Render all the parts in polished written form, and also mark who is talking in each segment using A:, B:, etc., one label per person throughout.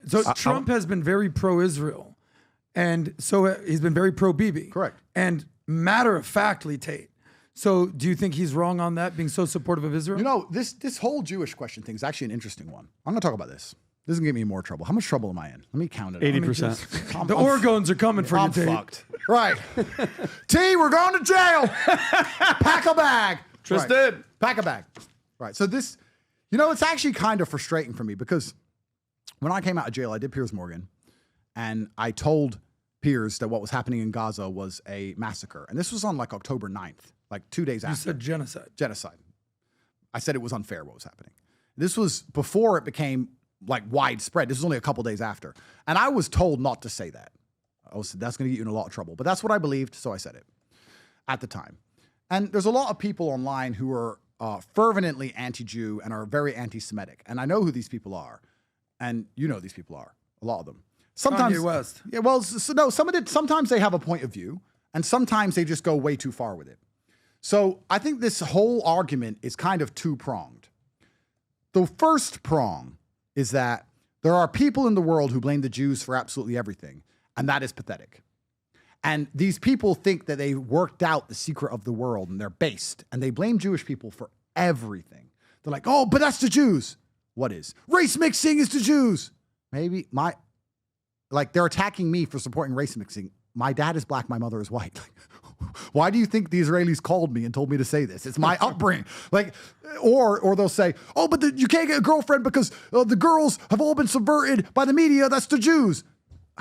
A: So Trump has been very pro-Israel, and so he's been very pro-Bibi.
B: Correct.
A: And matter-of-factly, Tate. So do you think he's wrong on that, being so supportive of Israel?
B: You know, this whole Jewish question thing is actually an interesting one. I'm going to talk about this. This is going to get me in more trouble. How much trouble am I in? Let me count it.
C: 80%.
A: The Oregons are coming for you, Tate.
B: Fucked. Right. T, we're going to jail. Pack a bag.
C: Tristan.
B: Right. Pack a bag. Right. So this, you know, it's actually kind of frustrating for me because when I came out of jail, I did Piers Morgan, and I told Piers that what was happening in Gaza was a massacre. And this was on like October 9th, like 2 days after.
A: You said genocide.
B: Genocide. I said it was unfair what was happening. This was before it became like widespread. This was only a couple days after. And I was told not to say that. That's going to get you in a lot of trouble. But that's what I believed, so I said it at the time. And there's a lot of people online who are fervently anti-Jew and are very anti-Semitic. And I know who these people are. And you know these people are, a lot of them. Sometimes,
A: Kanye West.
B: Yeah, well, no, sometimes they have a point of view, and sometimes they just go way too far with it. So I think this whole argument is kind of two-pronged. The first prong is that there are people in the world who blame the Jews for absolutely everything, and that is pathetic. And these people think that they worked out the secret of the world, and they're based, and they blame Jewish people for everything. They're like, oh, but that's the Jews. What is? Race mixing is the Jews. Maybe they're attacking me for supporting race mixing. My dad is black, my mother is white. Why do you think the Israelis called me and told me to say this? It's my upbringing. Or they'll say, oh, but you can't get a girlfriend because the girls have all been subverted by the media. That's the Jews.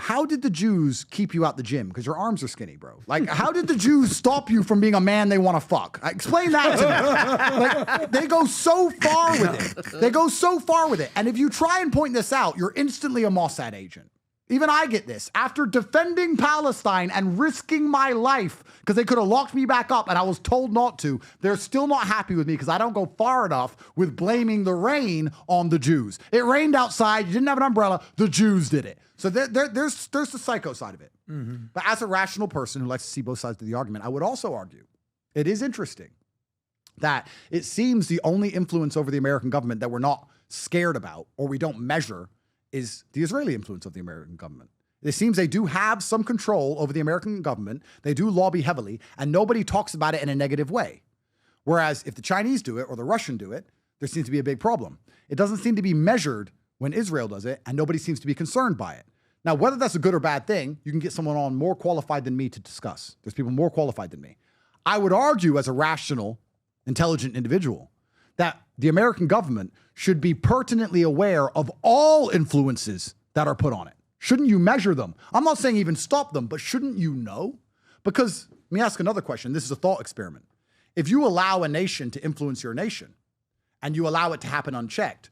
B: How did the Jews keep you out the gym? Because your arms are skinny, bro. Like, how did the Jews stop you from being a man they want to fuck? Explain that to me. They go so far with it. They go so far with it. And if you try and point this out, you're instantly a Mossad agent. Even I get this. After defending Palestine and risking my life, because they could have locked me back up and I was told not to, they're still not happy with me because I don't go far enough with blaming the rain on the Jews. It rained outside, you didn't have an umbrella, the Jews did it. So there's the psycho side of it. Mm-hmm. But as a rational person who likes to see both sides of the argument, I would also argue it is interesting that it seems the only influence over the American government that we're not scared about or we don't measure is the Israeli influence of the American government. It seems they do have some control over the American government. They do lobby heavily, and nobody talks about it in a negative way. Whereas if the Chinese do it or the Russian do it, there seems to be a big problem. It doesn't seem to be measured when Israel does it, and nobody seems to be concerned by it. Now, whether that's a good or bad thing, you can get someone on more qualified than me to discuss. There's people more qualified than me. I would argue as a rational, intelligent individual that the American government should be pertinently aware of all influences that are put on it. Shouldn't you measure them? I'm not saying even stop them, but shouldn't you know? Because, let me ask another question. This is a thought experiment. If you allow a nation to influence your nation, and you allow it to happen unchecked,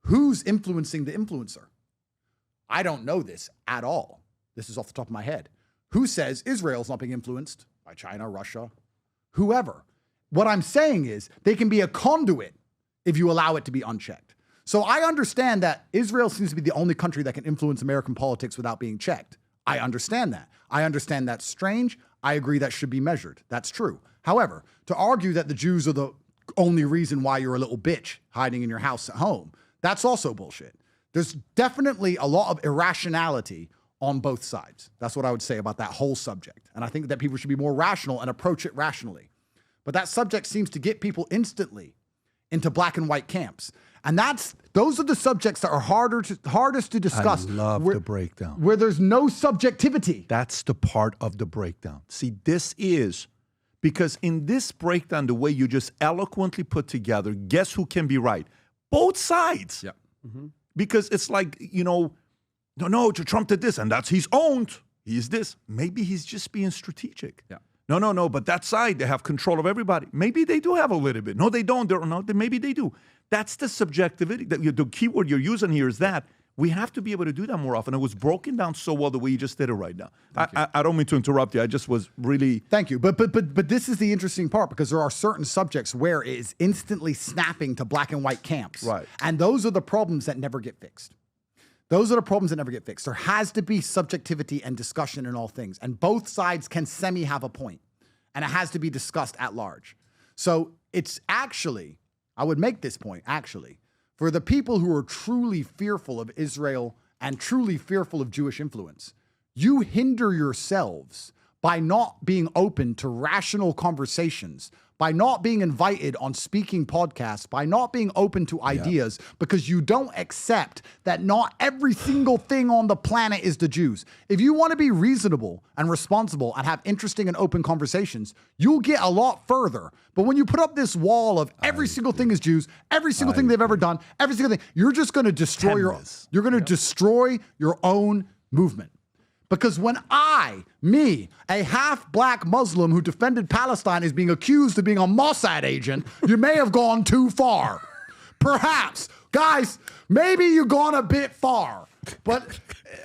B: who's influencing the influencer? I don't know this at all. This is off the top of my head. Who says Israel's not being influenced by China, Russia, whoever? What I'm saying is they can be a conduit if you allow it to be unchecked. So I understand that Israel seems to be the only country that can influence American politics without being checked. I understand that. I understand that's strange. I agree that should be measured. That's true. However, to argue that the Jews are the only reason why you're a little bitch hiding in your house at home, that's also bullshit. There's definitely a lot of irrationality on both sides. That's what I would say about that whole subject. And I think that people should be more rational and approach it rationally. But that subject seems to get people instantly into black and white camps. And those are the subjects that are hardest to discuss.
D: I love the breakdown.
B: Where there's no subjectivity.
D: That's the part of the breakdown. See, because in this breakdown, the way you just eloquently put together, guess who can be right? Both sides.
B: Yeah. Mm-hmm.
D: Because it's like, no, Trump did this, and that's he's owned. He's this. Maybe he's just being strategic.
B: Yeah.
D: No, but that side, they have control of everybody. Maybe they do have a little bit. No, they don't. Maybe they do. That's the subjectivity. The keyword you're using here is that. We have to be able to do that more often. It was broken down so well the way you just did it right now. I don't mean to interrupt you. I just was really...
B: Thank you. But this is the interesting part because there are certain subjects where it is instantly snapping to black and white camps.
D: Right.
B: And those are the problems that never get fixed. Those are the problems that never get fixed. There has to be subjectivity and discussion in all things. And both sides can have a point. And it has to be discussed at large. So it's actually, I would make this point actually, for the people who are truly fearful of Israel and truly fearful of Jewish influence, you hinder yourselves by not being open to rational conversations, by not being invited on speaking podcasts, by not being open to ideas, because you don't accept that not every single thing on the planet is the Jews. If you want to be reasonable and responsible and have interesting and open conversations, you'll get a lot further. But when you put up this wall of every single thing is Jews, every single thing they've ever done, every single thing, you're just going to destroy destroy your own movement. Because when a half-black Muslim who defended Palestine, is being accused of being a Mossad agent, you may have gone too far. Perhaps. Guys, maybe you've gone a bit far. But,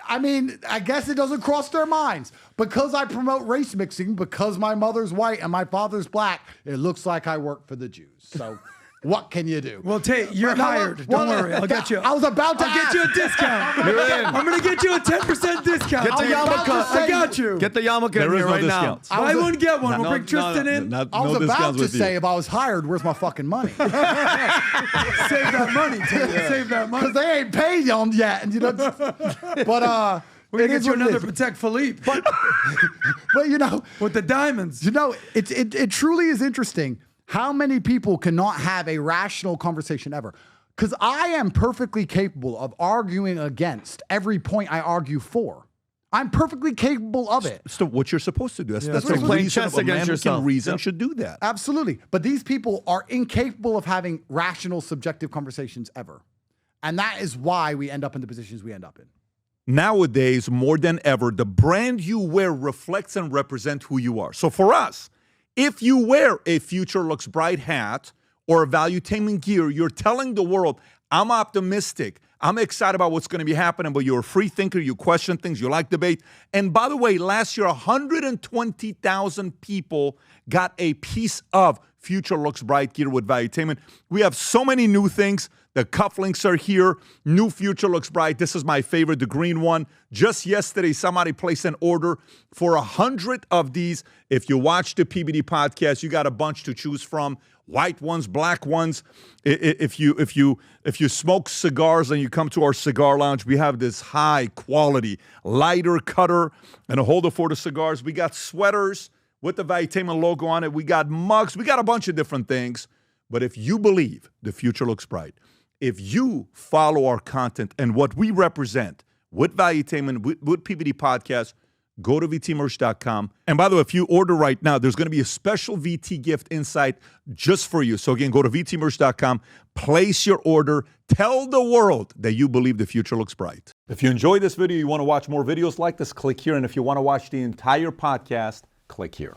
B: I mean, I guess it doesn't cross their minds. Because I promote race mixing, because my mother's white and my father's black, it looks like I work for the Jews. So... what can you do?
A: Well, Tate, you're hired. Don't worry. I'll get you.
B: I was about to
A: get you a discount. I'm going to get you a 10% discount.
C: Get the yarmulke.
A: I got you.
C: Get the yarmulke in here right now.
A: Buy one, get one. We'll bring Tristan in.
B: I was about to say, if I was hired, where's my fucking money?
A: Save that money, Tate. Save that money.
B: Because they ain't paid on yet. And, you know, but
A: we're going to get you another Protect Philippe.
B: But, you know.
A: With the diamonds.
B: You know, it truly is interesting. How many people cannot have a rational conversation ever? Because I am perfectly capable of arguing against every point I argue for. I'm perfectly capable of it.
D: So what you're supposed to do. That's
C: You're
D: the
C: playing
D: reason
C: chess
D: of
C: against yourself.
D: reason should do that.
B: Absolutely. But these people are incapable of having rational, subjective conversations ever. And that is why we end up in the positions we end up in.
D: Nowadays, more than ever, the brand you wear reflects and represents who you are. So for us, if you wear a Future Looks Bright hat or a Valuetainment gear, you're telling the world, I'm optimistic. I'm excited about what's going to be happening, but you're a free thinker. You question things. You like debate. And by the way, last year, 120,000 people got a piece of Future Looks Bright gear with Valuetainment. We have so many new things. The cufflinks are here. New Future Looks Bright. This is my favorite, the green one. Just yesterday, somebody placed an order for 100 of these. If you watch the PBD podcast, you got a bunch to choose from. White ones, black ones. If you smoke cigars and you come to our cigar lounge, we have this high quality lighter cutter and a holder for the cigars. We got sweaters with the Valuetainment logo on it. We got mugs. We got a bunch of different things. But if you believe the future looks bright, if you follow our content and what we represent with Valuetainment, with PBD Podcast, go to vtmerch.com. And by the way, if you order right now, there's going to be a special VT gift inside just for you. So again, go to vtmerch.com, place your order, tell the world that you believe the future looks bright. If you enjoyed this video, you want to watch more videos like this, click here. And if you want to watch the entire podcast, click here.